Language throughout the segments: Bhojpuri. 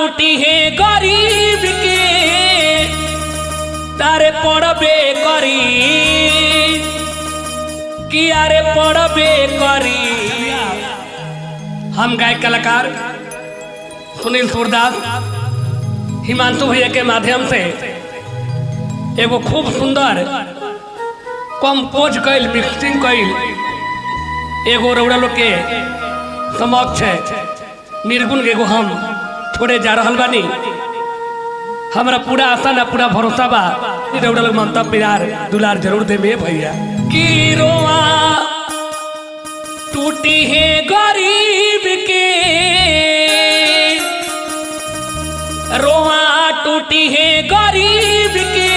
टूटी है गरीब के तारे पड़बे करी कि अरे पड़बे करी। हम गायक कलाकार सुनील सूरदास हिमांशु भैया के माध्यम से एगो खूब सुंदर कंपोज कैल मिक्सिंग कैल एगो रौड़ा लोग के समक्ष निर्गुण एगो हम छोड़े जा रहल बानी। हमारा पूरा आशा ना पूरा भरोसा बा रौड़ा लोग ममता प्यार दुलार जरूर दे भैया। की रोआ टूटी है गरीब के रोआ टूटी है गरीब के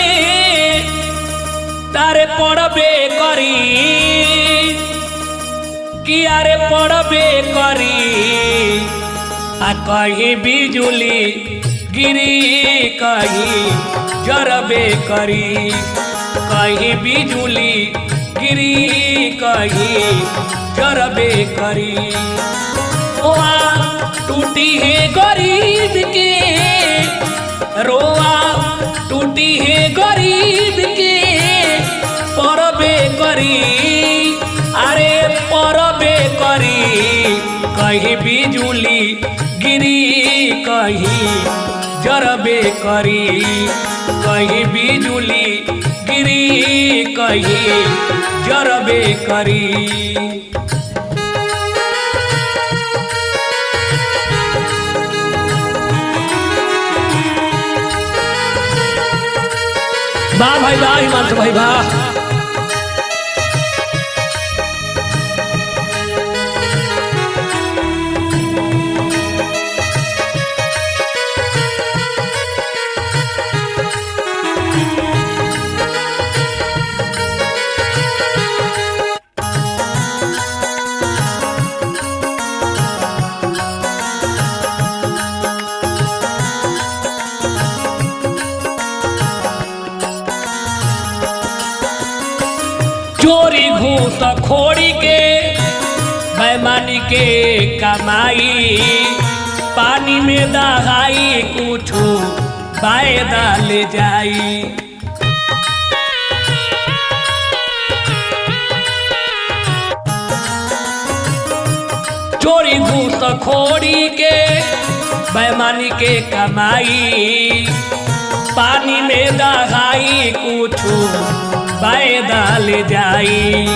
तारे पड़बे करी कि अरे पड़बे करी। आ कहीं बिजुली गिरी कहीं जरबे करी कहीं बिजुली गिरी कहीं जरबे करी। रोआ टूटी है गरीब के रोआ टूटी है गरीब के पड़बे करी अरे पड़बे करी। कहीं बिजुली गिरी कहीं जरबे करी कहीं बिजुली गिरी कहीं जरबे करी। वाह भाई वाह हिमांशु भाई वाह। चोरी घूस खोड़ी के बेईमानी के कमाई पानी में दहाई कुछ वायदा ले जाई। चोरी घूस खोड़ी के बेईमानी के कमाई पानी में दहाई कुछ वायदा ले जाई।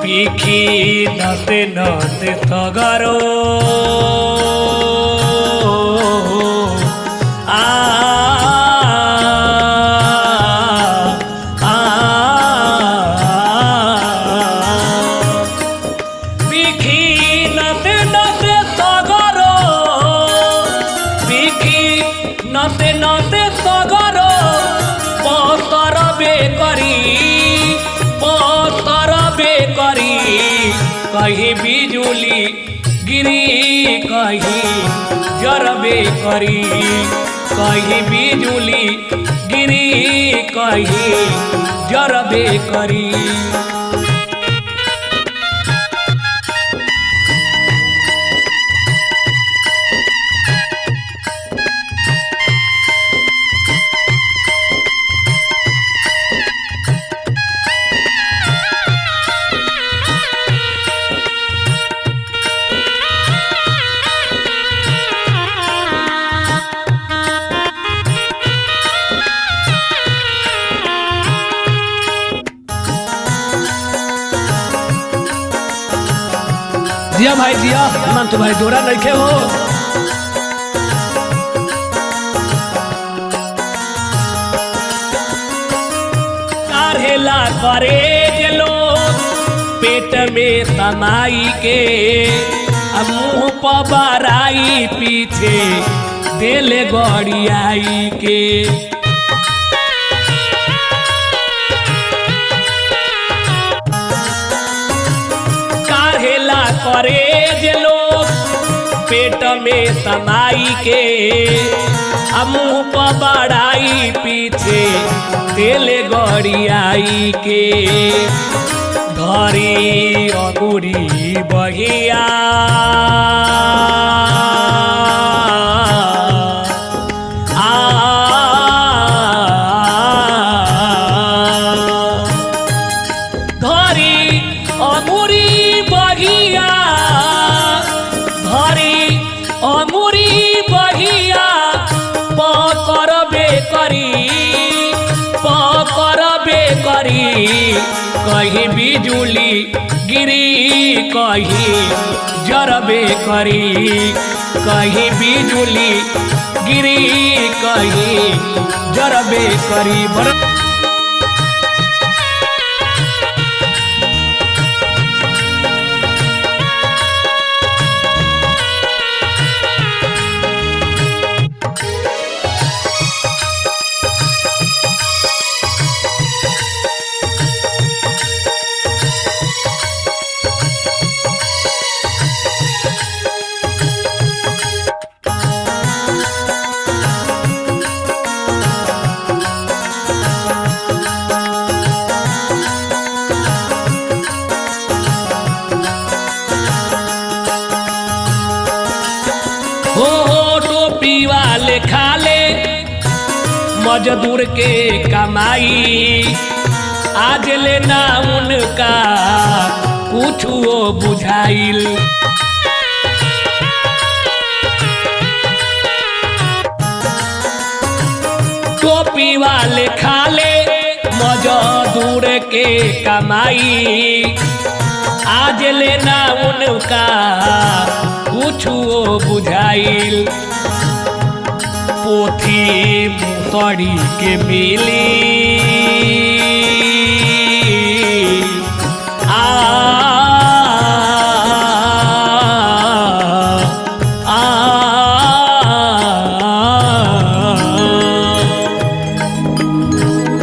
बिखी नते नते सगरो आ बिखी नते नते सगरो बिखी नते नते सगरो पतरबे करी कहीं बिजुली गिरी कहीं जरबे करी कहीं बिजुली गिरी कहीं जरबे करी। जिया भाई जिया हिमांशु भाई जोड़ा नहीं हो। काढ़ेला करे जलो पेट में समाई के मुंह पर बराई पीछे दिल गड़ियाई के। करे जे लोग पेट में समाई के मुंह पर बड़ाई पीछे तेल गड़ियाई के। धरी अगुरी बहिया अंगूरी बहिया पकड़बे करी कहीं बिजुली गिरी कहीं जरबे करी कहीं बिजुली गिरी कहीं जरबे करी टोपी वाले खाले मजदूर के कमाई आज लेना उनका कुछ वो बुझाइल टोपी वाले खाले मजदूर के कमाई आज लेना उनका कुछ वो बुझाइल पोथी मुसड़ी के मिली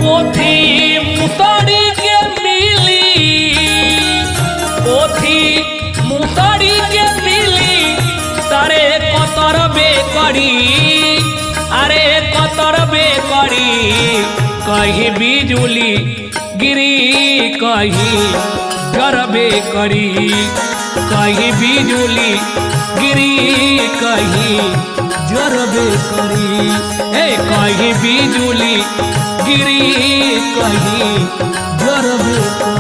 पोथी मुसड़ी के मिली पोथी मुसड़ी के मिली तारे कतरबे करी अरे कतरबे करी कहीं बिजुली गिरी कहीं जरबे करी कहीं बिजुली गिरी कहीं जरबे करी कहीं बिजुली गिरी कहीं जरबे करी।